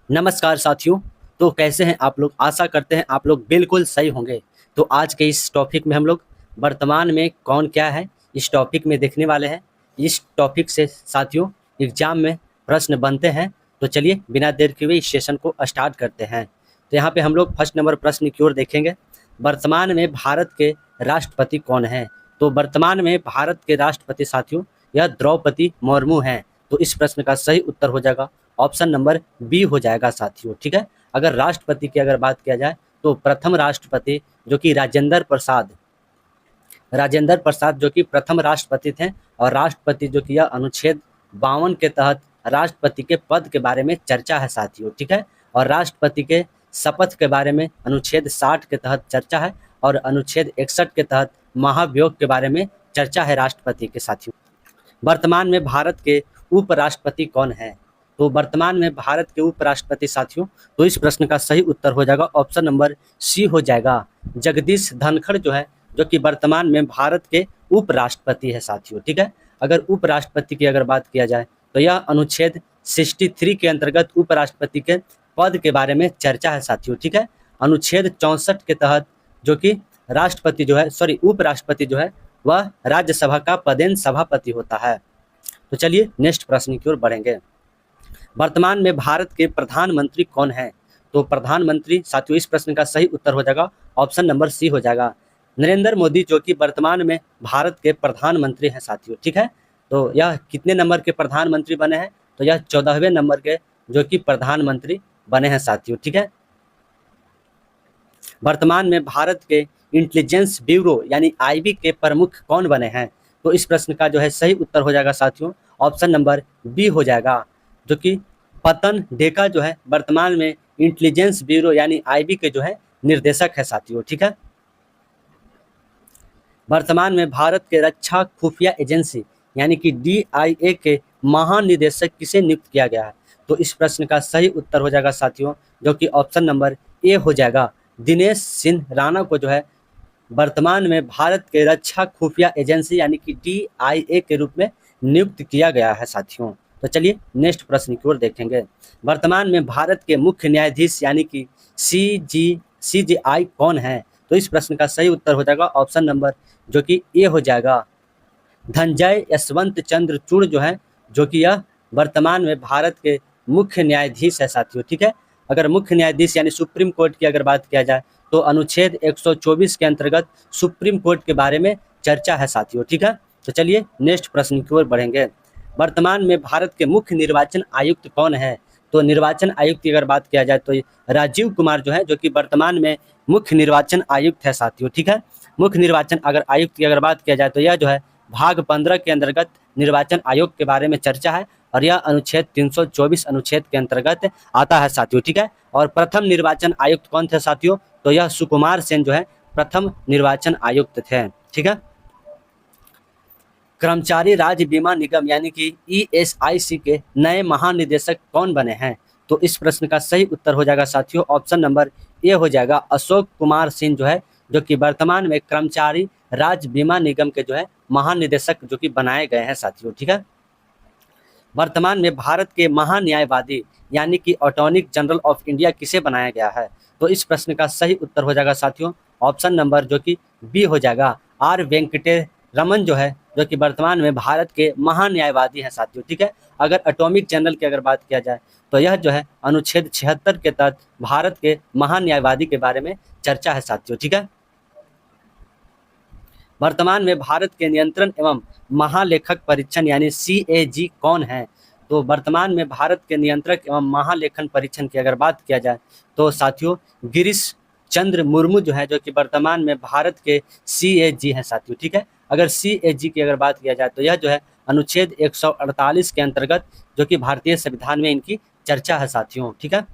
नमस्कार साथियों। तो कैसे हैं आप लोग? आशा करते हैं आप लोग बिल्कुल सही होंगे। तो आज के इस टॉपिक में हम लोग वर्तमान में कौन क्या है इस टॉपिक में देखने वाले हैं। इस टॉपिक से साथियों एग्जाम में प्रश्न बनते हैं। तो चलिए बिना देर किए हुए इस सेशन को स्टार्ट करते हैं। तो यहाँ पे हम लोग फर्स्ट नंबर प्रश्न की ओर देखेंगे। वर्तमान में भारत के राष्ट्रपति कौन हैं? तो वर्तमान में भारत के राष्ट्रपति साथियों यह द्रौपदी मुर्मू हैं। तो इस प्रश्न का सही उत्तर हो जाएगा ऑप्शन नंबर बी हो जाएगा साथियों। ठीक है। अगर राष्ट्रपति की अगर बात किया जाए तो प्रथम राष्ट्रपति जो कि राजेंद्र प्रसाद जो कि प्रथम राष्ट्रपति थे। और राष्ट्रपति जो कि यह अनुच्छेद 52 के तहत राष्ट्रपति के पद के बारे में चर्चा है साथियों। ठीक है। और राष्ट्रपति के शपथ के बारे में अनुच्छेद 60 के तहत चर्चा है और अनुच्छेद 61 के तहत महाभियोग के बारे में चर्चा है राष्ट्रपति के साथियों। वर्तमान में भारत के उपराष्ट्रपति कौन है? तो वर्तमान में भारत के उपराष्ट्रपति साथियों तो इस प्रश्न का सही उत्तर हो जाएगा ऑप्शन नंबर सी हो जाएगा। जगदीश धनखड़ जो है जो कि वर्तमान में भारत के उपराष्ट्रपति है साथियों। ठीक है। अगर उपराष्ट्रपति की अगर बात किया जाए तो यह अनुच्छेद 63 के अंतर्गत उपराष्ट्रपति के पद के बारे में चर्चा है साथियों। ठीक है। अनुच्छेद 64 के तहत जो कि राष्ट्रपति जो है उपराष्ट्रपति जो है वह राज्यसभा का पदेन सभापति होता है। तो चलिए नेक्स्ट प्रश्न की ओर बढ़ेंगे। वर्तमान में भारत के प्रधानमंत्री कौन है? तो प्रधानमंत्री साथियों इस प्रश्न का सही उत्तर हो जाएगा ऑप्शन नंबर सी हो जाएगा। नरेंद्र मोदी जो कि वर्तमान में भारत के प्रधानमंत्री हैं साथियों। ठीक है। तो यह कितने नंबर के प्रधानमंत्री बने हैं? तो यह 14वें नंबर के जो कि प्रधानमंत्री बने हैं साथियों। ठीक है। वर्तमान में भारत के इंटेलिजेंस ब्यूरो यानी आईबी के प्रमुख कौन बने हैं? तो इस प्रश्न का जो है सही उत्तर हो जाएगा साथियों ऑप्शन नंबर बी हो जाएगा। जो कि पतन डेका जो है वर्तमान में इंटेलिजेंस ब्यूरो यानी आईबी के जो है निर्देशक है साथियों। ठीक है। वर्तमान में भारत के रक्षा खुफिया एजेंसी यानी कि डीआईए के महानिदेशक किसे नियुक्त किया गया है? तो इस प्रश्न का सही उत्तर हो जाएगा साथियों जो कि ऑप्शन नंबर ए हो जाएगा। दिनेश सिंह राणा को जो है वर्तमान में भारत के रक्षा खुफिया एजेंसी यानी कि डीआईए के रूप में नियुक्त किया गया है साथियों। तो चलिए नेक्स्ट प्रश्न की ओर देखेंगे। वर्तमान में भारत के मुख्य न्यायाधीश यानी कि सीजेआई कौन है? तो इस प्रश्न का सही उत्तर हो जाएगा ऑप्शन नंबर जो कि ए हो जाएगा। धनंजय यशवंत चंद्रचूड़ जो है जो कि यह वर्तमान में भारत के मुख्य न्यायाधीश है साथियों। ठीक है। अगर मुख्य न्यायाधीश यानी सुप्रीम कोर्ट की अगर बात किया जाए तो अनुच्छेद 124 के अंतर्गत सुप्रीम कोर्ट के बारे में चर्चा है साथियों। ठीक है। तो चलिए नेक्स्ट प्रश्न की ओर बढ़ेंगे। वर्तमान में भारत के मुख्य निर्वाचन आयुक्त कौन है? तो निर्वाचन आयुक्त की अगर बात किया जाए तो राजीव कुमार जो है जो कि वर्तमान में मुख्य निर्वाचन आयुक्त है साथियों। ठीक है। मुख्य निर्वाचन अगर आयुक्त की अगर बात किया जाए तो यह जो है भाग 15 के अंतर्गत निर्वाचन आयोग के बारे में चर्चा है और यह अनुच्छेद 324 अनुच्छेद के अंतर्गत आता है साथियों। ठीक है। और प्रथम निर्वाचन आयुक्त कौन थे साथियों? तो यह सुकुमार सेन जो है प्रथम निर्वाचन आयुक्त थे। ठीक है। कर्मचारी राज्य बीमा निगम यानी कि ईएसआईसी के नए महानिदेशक कौन बने हैं? तो इस प्रश्न का सही उत्तर हो जाएगा साथियों ऑप्शन नंबर ए हो जाएगा। अशोक कुमार सिंह जो है जो कि वर्तमान में कर्मचारी राज्य बीमा निगम के जो है महानिदेशक जो कि बनाए गए हैं साथियों। ठीक है। वर्तमान में भारत के महान्यायवादी यानी कि अटॉर्नी जनरल ऑफ इंडिया किसे बनाया गया है? तो इस प्रश्न का सही उत्तर हो जाएगा साथियों ऑप्शन नंबर जो कि बी हो जाएगा। आर वेंकटे रमन जो है जो कि वर्तमान में भारत के महान्यायवादी हैं साथियों। ठीक है। अगर अटॉर्नी जनरल की अगर बात किया जाए तो यह जो है अनुच्छेद 76 के तहत भारत के महान्यायवादी के बारे में चर्चा है साथियों। ठीक है। वर्तमान में भारत के नियंत्रण एवं महालेखक परीक्षण यानी सीएजी कौन है? तो वर्तमान में भारत के नियंत्रक एवं महालेखन परीक्षण की अगर बात किया जाए तो साथियों गिरीश चंद्र मुर्मू जो है जो कि वर्तमान में भारत के सीएजी हैं साथियों। ठीक है। अगर सीएजी की अगर बात किया जाए तो यह जो है अनुच्छेद 148 के अंतर्गत जो कि भारतीय संविधान में इनकी चर्चा है साथियों। ठीक है।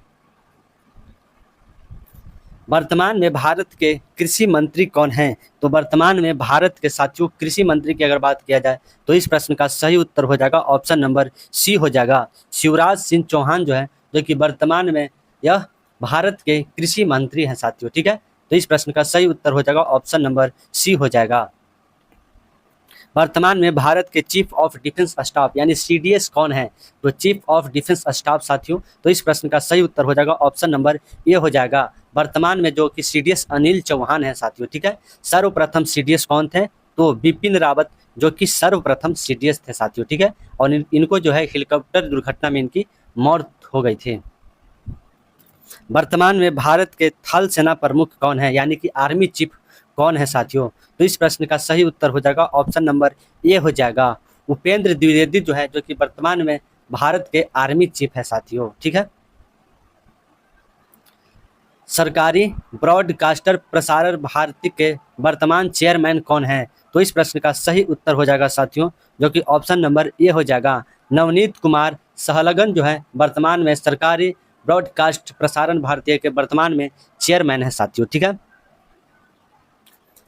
वर्तमान में भारत के कृषि मंत्री कौन हैं? तो वर्तमान में भारत के साथियों कृषि मंत्री की अगर बात किया जाए तो इस प्रश्न का सही उत्तर हो जाएगा ऑप्शन नंबर सी हो जाएगा। शिवराज सिंह चौहान जो है जो कि वर्तमान में यह भारत के कृषि मंत्री हैं साथियों। ठीक है। तो इस प्रश्न का सही उत्तर हो जाएगा ऑप्शन नंबर सी हो जाएगा। वर्तमान में भारत के चीफ ऑफ डिफेंस स्टाफ यानी सीडीएस कौन है? तो चीफ ऑफ डिफेंस स्टाफ साथियों, तो इस प्रश्न का सही उत्तर हो जाएगा ऑप्शन नंबर ए हो जाएगा। वर्तमान में जो कि सीडीएस अनिल चौहान है साथियों, ठीक है। सर्वप्रथम सीडीएस कौन थे? तो बिपिन रावत जो कि सर्वप्रथम सीडीएस थे साथियों, ठीक है। और इनको जो है हेलीकॉप्टर दुर्घटना में इनकी मौत हो गई थी। वर्तमान में भारत के थल सेना प्रमुख कौन है यानी कि आर्मी चीफ कौन है साथियों? तो इस प्रश्न का सही उत्तर हो जाएगा ऑप्शन नंबर ए हो जाएगा। उपेंद्र द्विवेदी जो है, जो कि वर्तमान में भारत के आर्मी चीफ है साथियों, ठीक है। सरकारी ब्रॉडकास्टर प्रसारण भारती के वर्तमान चेयरमैन कौन है? तो इस प्रश्न का सही उत्तर हो जाएगा साथियों, जो कि ऑप्शन नंबर ए हो जाएगा। नवनीत कुमार सहलगन जो है वर्तमान में सरकारी ब्रॉडकास्ट प्रसारण भारतीय के वर्तमान में चेयरमैन है साथियों, ठीक है।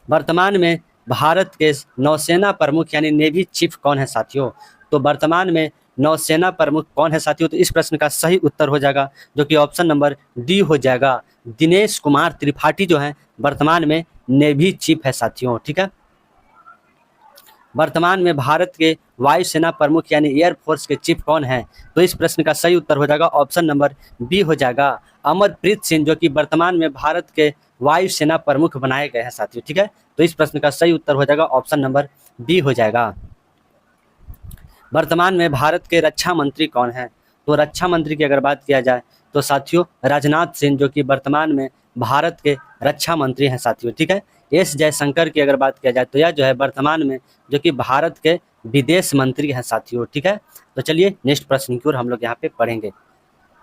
वर्तमान में भारत के नौसेना प्रमुख यानी नेवी चीफ कौन है साथियों? तो वर्तमान में नौसेना प्रमुख कौन है साथियों? तो इस प्रश्न का सही उत्तर हो जाएगा, जो कि ऑप्शन नंबर डी हो जाएगा। दिनेश कुमार त्रिपाठी जो है वर्तमान में नेवी चीफ है साथियों, ठीक है। वर्तमान में भारत के वायुसेना प्रमुख यानी एयरफोर्स के चीफ कौन है? तो इस प्रश्न का सही उत्तर हो जाएगा ऑप्शन नंबर बी हो जाएगा। अमरप्रीत सिंह जो कि वर्तमान में भारत के वायुसेना प्रमुख बनाए गए हैं साथियों, ठीक है। तो इस प्रश्न का सही उत्तर हो जाएगा ऑप्शन नंबर बी हो जाएगा। वर्तमान में भारत के रक्षा मंत्री कौन है? तो रक्षा मंत्री की अगर बात किया जाए तो साथियों राजनाथ सिंह जो कि वर्तमान में भारत के रक्षा मंत्री हैं साथियों, ठीक है। एस जयशंकर की अगर बात किया जाए तो यह जो है वर्तमान में जो कि भारत के विदेश मंत्री हैं साथियों, ठीक है। तो चलिए नेक्स्ट प्रश्न की ओर हम लोग यहाँ पे पढ़ेंगे।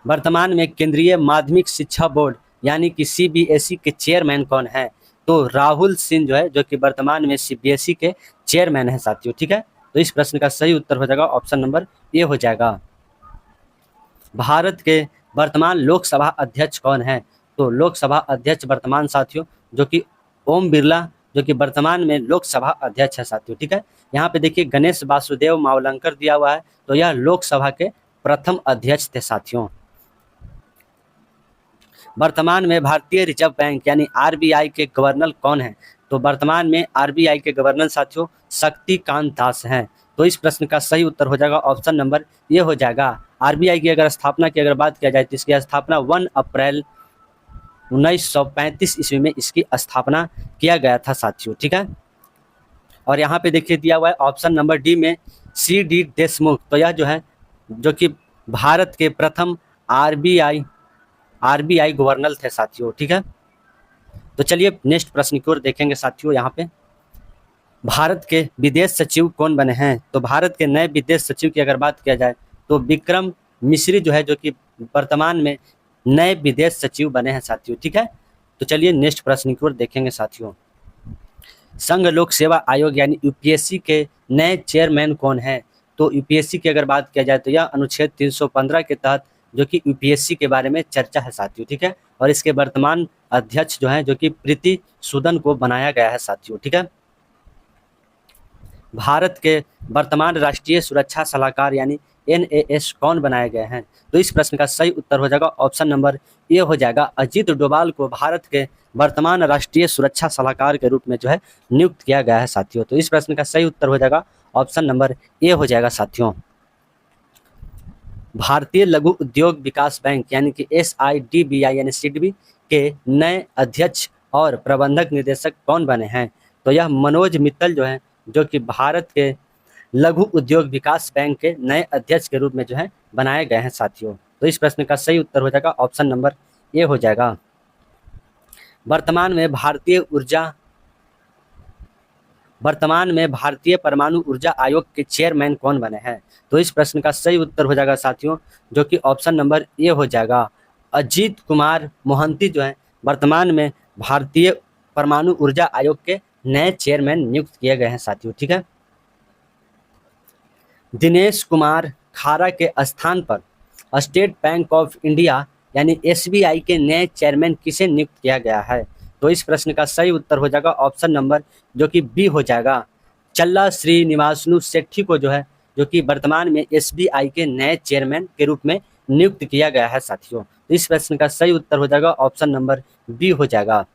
वर्तमान में केंद्रीय माध्यमिक शिक्षा बोर्ड यानी कि सीबीएसई के चेयरमैन कौन है? तो राहुल सिंह जो है, जो कि वर्तमान में सीबीएसई के चेयरमैन हैं साथियों, ठीक है। तो इस प्रश्न का सही उत्तर हो जाएगा ऑप्शन नंबर ए हो जाएगा। भारत के वर्तमान लोकसभा अध्यक्ष कौन है? तो लोकसभा अध्यक्ष वर्तमान साथियों जो कि ओम बिरला जो कि वर्तमान में लोकसभा अध्यक्ष है साथियों, ठीक है। यहाँ पे देखिए गणेश वासुदेव मावलंकर दिया हुआ है, तो यह लोकसभा के प्रथम अध्यक्ष थे साथियों। वर्तमान में भारतीय रिजर्व बैंक यानी आरबीआई के गवर्नर कौन है? तो वर्तमान में आरबीआई के गवर्नर साथियों शक्तिकांत दास हैं। तो इस प्रश्न का सही उत्तर हो जाएगा ऑप्शन नंबर ये हो जाएगा। आरबीआई की अगर स्थापना की अगर बात किया जाए तो इसकी स्थापना 1 अप्रैल 1935 ईस्वी में इसकी स्थापना किया गया था साथियों, ठीक है। और यहाँ पे देखिए दिया हुआ है ऑप्शन नंबर डी में सी डी देशमुख, तो यह जो है जो कि भारत के प्रथम आरबीआई गवर्नर थे साथियों, ठीक है। तो चलिए नेक्स्ट प्रश्न की ओर देखेंगे साथियों। यहाँ पे भारत के विदेश सचिव कौन बने हैं? तो भारत के नए विदेश सचिव की अगर बात किया जाए तो विक्रम मिश्री जो है, जो कि वर्तमान में नए विदेश सचिव बने हैं साथियों, ठीक है। तो चलिए नेक्स्ट प्रश्न की ओर देखेंगे साथियों। संघ लोक सेवा आयोग यानी यूपीएससी के नए चेयरमैन कौन है? तो यूपीएससी की अगर बात किया जाए तो यह अनुच्छेद 315 के तहत जो कि यूपीएससी के बारे में चर्चा है साथियों, ठीक है। और इसके वर्तमान अध्यक्ष जो है जो कि प्रीति सूदन को बनाया गया है साथियों, ठीक है। भारत के वर्तमान राष्ट्रीय सुरक्षा सलाहकार यानी एनएएस कौन बनाए गए हैं? तो इस प्रश्न का सही उत्तर हो जाएगा ऑप्शन नंबर ए हो जाएगा। अजीत डोभाल को भारत के वर्तमान राष्ट्रीय सुरक्षा सलाहकार के रूप में जो है नियुक्त किया गया है साथियों। तो इस प्रश्न का सही उत्तर हो जाएगा ऑप्शन नंबर ए हो जाएगा साथियों। भारतीय लघु उद्योग विकास बैंक यानी कि एसआईडीबीआई यानी सिडबी के नए अध्यक्ष और प्रबंधक निदेशक कौन बने हैं? तो यह मनोज मित्तल जो है, जो कि भारत के लघु उद्योग विकास बैंक के नए अध्यक्ष के रूप में जो है बनाए गए हैं साथियों। तो इस प्रश्न का सही उत्तर हो जाएगा ऑप्शन नंबर ए हो जाएगा। वर्तमान में भारतीय परमाणु ऊर्जा आयोग के चेयरमैन कौन बने हैं? तो इस प्रश्न का सही उत्तर हो जाएगा साथियों, जो कि ऑप्शन नंबर ए हो जाएगा। अजीत कुमार मोहंती जो है वर्तमान में भारतीय परमाणु ऊर्जा आयोग के नए चेयरमैन नियुक्त किए गए हैं साथियों, ठीक है। दिनेश कुमार खारा के स्थान पर स्टेट बैंक ऑफ इंडिया यानी एसबीआई के नए चेयरमैन किसे नियुक्त किया गया है? तो इस प्रश्न का सही उत्तर हो जाएगा ऑप्शन नंबर जो कि बी हो जाएगा। चल्ला श्रीनिवासनु सेठी को जो है, जो कि वर्तमान में एसबीआई के नए चेयरमैन के रूप में नियुक्त किया गया है साथियों। तो इस प्रश्न का सही उत्तर हो जाएगा ऑप्शन नंबर बी हो जाएगा।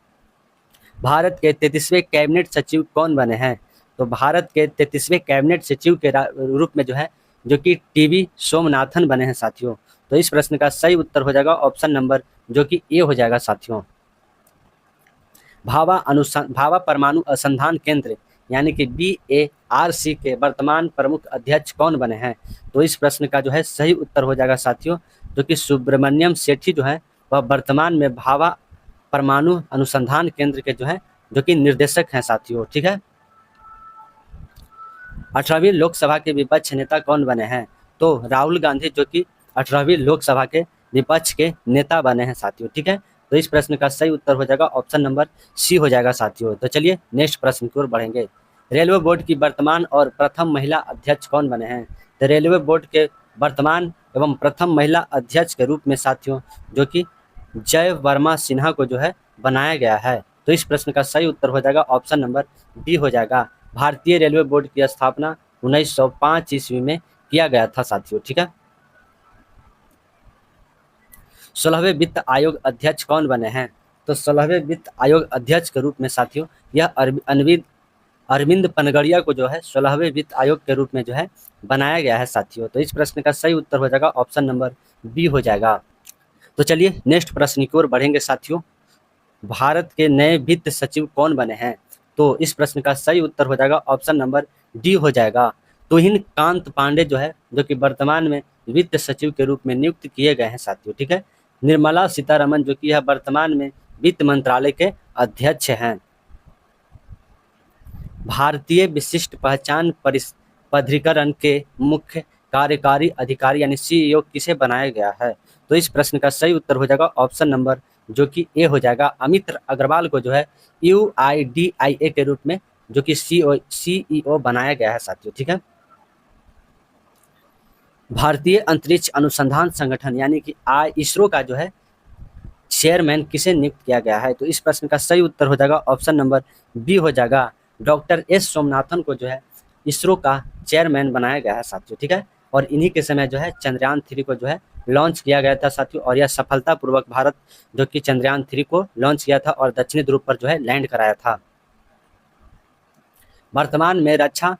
भारत के 33वें कैबिनेट सचिव कौन बने हैं? तो भारत के 33वें कैबिनेट सचिव के रूप में जो कि टीवी सोमनाथन बने हैं साथियों। तो इस प्रश्न का सही उत्तर हो जाएगा ऑप्शन नंबर जो कि ए हो जाएगा साथियों। भाभा परमाणु अनुसंधान केंद्र यानी कि BARC के वर्तमान प्रमुख अध्यक्ष कौन बने हैं? तो इस प्रश्न का सही उत्तर हो जाएगा साथियों जो कि सुब्रमण्यम सेठी वह वर्तमान में भाभा परमाणु अनुसंधान केंद्र के जो कि निर्देशक हैं साथियों। ठीक है। 18वीं लोकसभा के विपक्ष नेता कौन बने हैं? तो राहुल गांधी जो कि 18वीं लोकसभा के विपक्ष के नेता बने हैं साथियों। ठीक है। तो इस प्रश्न का सही उत्तर हो जाएगा ऑप्शन नंबर सी हो जाएगा साथियों। तो चलिए नेक्स्ट प्रश्न की ओर बढ़ेंगे। रेलवे बोर्ड की वर्तमान और प्रथम महिला अध्यक्ष कौन बने हैं? तो रेलवे बोर्ड के वर्तमान एवं प्रथम महिला अध्यक्ष के रूप में साथियों जो कि जय वर्मा सिन्हा को बनाया गया है। तो इस प्रश्न का सही उत्तर हो जाएगा ऑप्शन नंबर बी हो जाएगा। भारतीय रेलवे बोर्ड की स्थापना 1905 ईस्वी में किया गया था साथियों। ठीक है। 16वें वित्त आयोग अध्यक्ष कौन बने हैं? तो 16वें वित्त आयोग अध्यक्ष के रूप में साथियों यह अरविंद पनगड़िया को 16वें वित्त आयोग के रूप में बनाया गया है साथियों। तो इस प्रश्न का सही उत्तर हो जाएगा ऑप्शन नंबर बी हो जाएगा। तो चलिए नेक्स्ट प्रश्न की ओर बढ़ेंगे साथियों। भारत के नए वित्त सचिव कौन बने हैं? तो इस प्रश्न का सही उत्तर हो जाएगा ऑप्शन नंबर डी हो जाएगा। तुहिन कांत पांडे जो कि वर्तमान में वित्त सचिव के रूप में नियुक्त किए गए हैं साथियों। ठीक है। निर्मला सीतारमण जो कि यह वर्तमान में वित्त मंत्रालय के अध्यक्ष हैं। भारतीय विशिष्ट पहचान प्राधिकरण के मुख्य कार्यकारी अधिकारी यानी CEO किसे बनाया गया है? तो इस प्रश्न का सही उत्तर हो जाएगा ऑप्शन नंबर जो कि ए हो जाएगा। अमित अग्रवाल को UIDIA के रूप में जो कि CEO बनाया गया है साथियों। ठीक है। भारतीय अंतरिक्ष अनुसंधान संगठन यानी कि ISRO का चेयरमैन किसे नियुक्त किया गया है? तो इस प्रश्न का सही उत्तर हो जाएगा ऑप्शन नंबर बी हो जाएगा। डॉक्टर S सोमनाथन को ISRO का चेयरमैन बनाया गया है साथियों। ठीक है। और इन्हीं के समय चंद्रयान 3 को लॉन्च किया गया था साथियों। और यह सफलतापूर्वक भारत जो कि चंद्रयान 3 को लॉन्च किया था और दक्षिणी ध्रुव पर लैंड कराया था। वर्तमान में रक्षा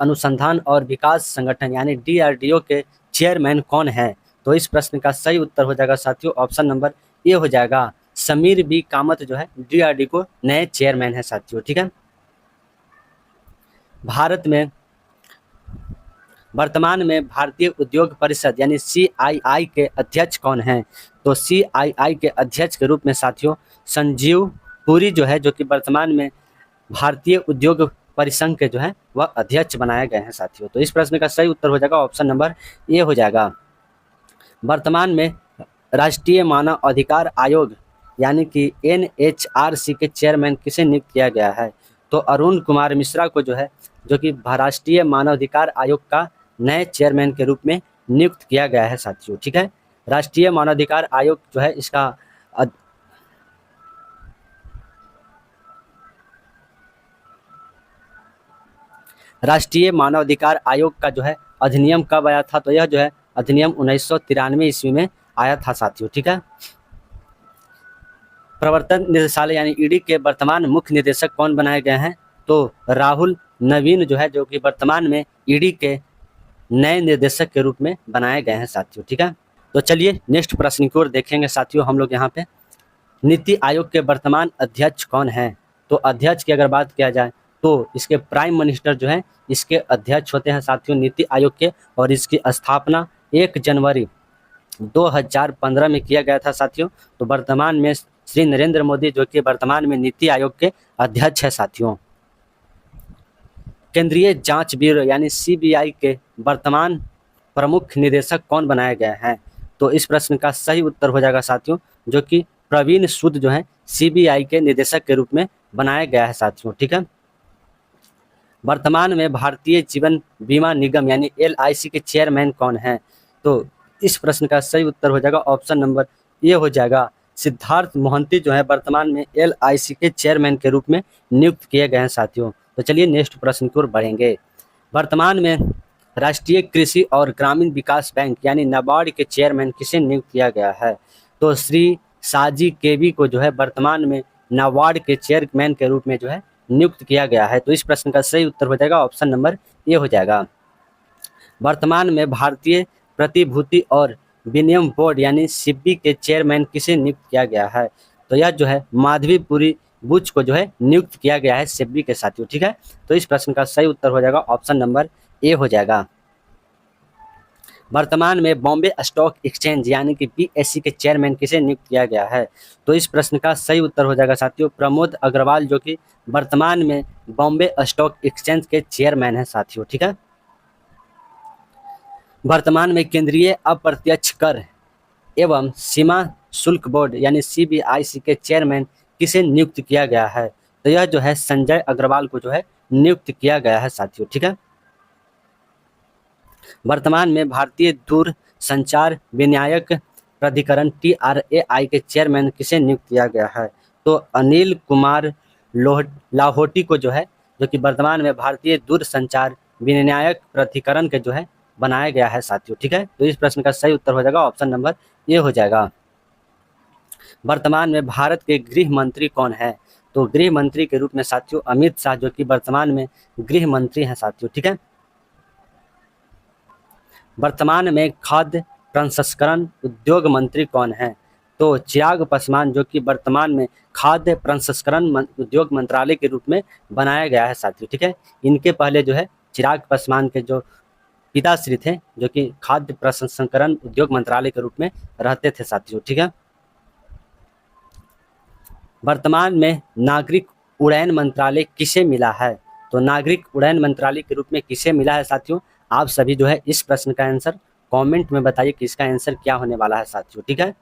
अनुसंधान और विकास संगठन यानी DRDO के चेयरमैन कौन है? तो इस प्रश्न का सही उत्तर हो जाएगा साथियों ऑप्शन नंबर ए हो जाएगा। समीर बी कामत DRDO को नए चेयरमैन है साथियों। ठीक है। भारत में वर्तमान में भारतीय उद्योग परिषद यानी CII के अध्यक्ष कौन हैं? तो CII के अध्यक्ष के रूप में साथियों संजीव पुरी जो कि वर्तमान में भारतीय उद्योग परिसंघ के वह अध्यक्ष बनाए गए हैं साथियों। तो इस प्रश्न का सही उत्तर हो जाएगा ऑप्शन नंबर ए हो जाएगा। वर्तमान में राष्ट्रीय मानव अधिकार आयोग यानी कि NHRC के चेयरमैन किसे नियुक्त किया गया है? तो अरुण कुमार मिश्रा को जो कि राष्ट्रीय मानवाधिकार आयोग का नए चेयरमैन के रूप में नियुक्त किया गया है साथियों। ठीक है। राष्ट्रीय मानवाधिकार आयोग इसका राष्ट्रीय मानवाधिकार आयोग का अधिनियम कब आया था? तो यह अधिनियम 1993 ईस्वी में आया था साथियों। ठीक है। प्रवर्तन निदेशालय यानी ED के वर्तमान मुख्य निदेशक कौन बनाए गए हैं? तो राहुल नवीन जो कि वर्तमान में ED के नए निर्देशक के रूप में बनाए गए हैं साथियों। ठीक है। तो चलिए नेक्स्ट प्रश्न की ओर देखेंगे साथियों हम लोग यहाँ पे। नीति आयोग के वर्तमान अध्यक्ष कौन हैं? तो अध्यक्ष की अगर बात किया जाए तो इसके प्राइम मिनिस्टर इसके अध्यक्ष होते हैं साथियों नीति आयोग के। और इसकी स्थापना 1 जनवरी 2015 में किया गया था साथियों। तो वर्तमान में श्री नरेंद्र मोदी जो कि वर्तमान में नीति आयोग के अध्यक्ष है साथियों। केंद्रीय जांच ब्यूरो यानी CBI के वर्तमान प्रमुख निदेशक कौन बनाए गए हैं? तो इस प्रश्न का सही उत्तर हो जाएगा साथियों जो कि प्रवीण सूद CBI के निदेशक के रूप में बनाया गया है साथियों। ठीक है। वर्तमान में भारतीय जीवन बीमा निगम यानी LIC के चेयरमैन कौन हैं? तो इस प्रश्न का सही उत्तर हो जाएगा ऑप्शन नंबर ए हो जाएगा। सिद्धार्थ मोहंती वर्तमान में LIC के चेयरमैन के रूप में नियुक्त किए गए हैं साथियों। तो चलिए नेक्स्ट प्रश्न की ओर बढ़ेंगे। वर्तमान में राष्ट्रीय कृषि और ग्रामीण विकास बैंक यानी नाबार्ड के चेयरमैन किसे नियुक्त किया गया है? तो श्री साजी केवी को वर्तमान में नाबार्ड के चेयरमैन के रूप में नियुक्त किया गया है? तो इस प्रश्न का सही उत्तर हो जाएगा ऑप्शन नंबर ए हो जाएगा। वर्तमान में भारतीय प्रतिभूति और विनिमय बोर्ड यानी सिब्बी के चेयरमैन किसे नियुक्त किया गया है? तो यह जो है माधवीपुरी बुच को जो है नियुक्त किया गया है सिब्बी के साथियों, ठीक है। तो इस प्रश्न का सही उत्तर हो जाएगा ऑप्शन नंबर ए हो जाएगा। वर्तमान में बॉम्बे स्टॉक एक्सचेंज यानी कि बीएसई के चेयरमैन किसे नियुक्त किया गया है? तो इस प्रश्न का सही उत्तर हो जाएगा साथियों प्रमोद अग्रवाल, जो कि वर्तमान में बॉम्बे स्टॉक एक्सचेंज के चेयरमैन हैं साथियों, ठीक है। वर्तमान में केंद्रीय अप्रत्यक्ष कर एवं सीमा शुल्क बोर्ड यानी सीबीआईसी के चेयरमैन किसे नियुक्त किया गया है? तो यह जो है संजय अग्रवाल को जो है नियुक्त किया गया है साथियों, ठीक है। वर्तमान में भारतीय दूरसंचार विनियामक प्राधिकरण TRAI के चेयरमैन किसे नियुक्त किया गया है? तो अनिल कुमार लाहौटी को जो है, जो कि वर्तमान में भारतीय दूरसंचार विनियामक प्राधिकरण के जो है बनाया गया है साथियों, ठीक है। तो इस प्रश्न का सही उत्तर हो जाएगा ऑप्शन नंबर ए हो जाएगा। वर्तमान में भारत के गृह मंत्री कौन है? तो गृह मंत्री के रूप में साथियों अमित शाह, जो कि वर्तमान में गृह मंत्री हैं साथियों, ठीक है। वर्तमान में खाद्य प्रसंस्करण उद्योग मंत्री कौन है? तो चिराग पासवान, जो कि वर्तमान में खाद्य प्रसंस्करण उद्योग मंत्रालय के रूप में बनाया गया है साथियों, ठीक है। इनके पहले जो है चिराग पासवान के जो पिताश्री थे, जो कि खाद्य प्रसंस्करण उद्योग मंत्रालय के रूप में रहते थे साथियों, ठीक है। वर्तमान में नागरिक उड्डयन मंत्रालय किसे मिला है? तो नागरिक उड्डयन मंत्रालय के रूप में किसे मिला है साथियों? आप सभी जो है इस प्रश्न का आंसर कमेंट में बताइए कि इसका आंसर क्या होने वाला है साथियों, ठीक है।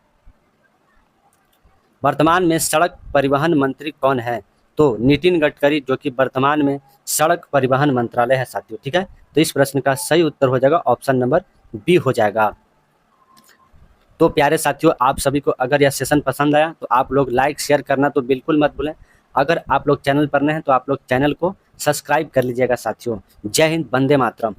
वर्तमान में सड़क परिवहन मंत्री कौन है? तो नितिन गडकरी, जो कि वर्तमान में सड़क परिवहन मंत्रालय है साथियों, ठीक है। तो इस प्रश्न का सही उत्तर हो जाएगा ऑप्शन नंबर बी हो जाएगा। तो प्यारे साथियों, आप सभी को अगर यह सेशन पसंद आया तो आप लोग लाइक शेयर करना तो बिल्कुल मत भूलें। अगर आप लोग चैनल पर नए हैं तो आप लोग चैनल को सब्सक्राइब कर लीजिएगा साथियों। जय हिंद, वंदे मातरम।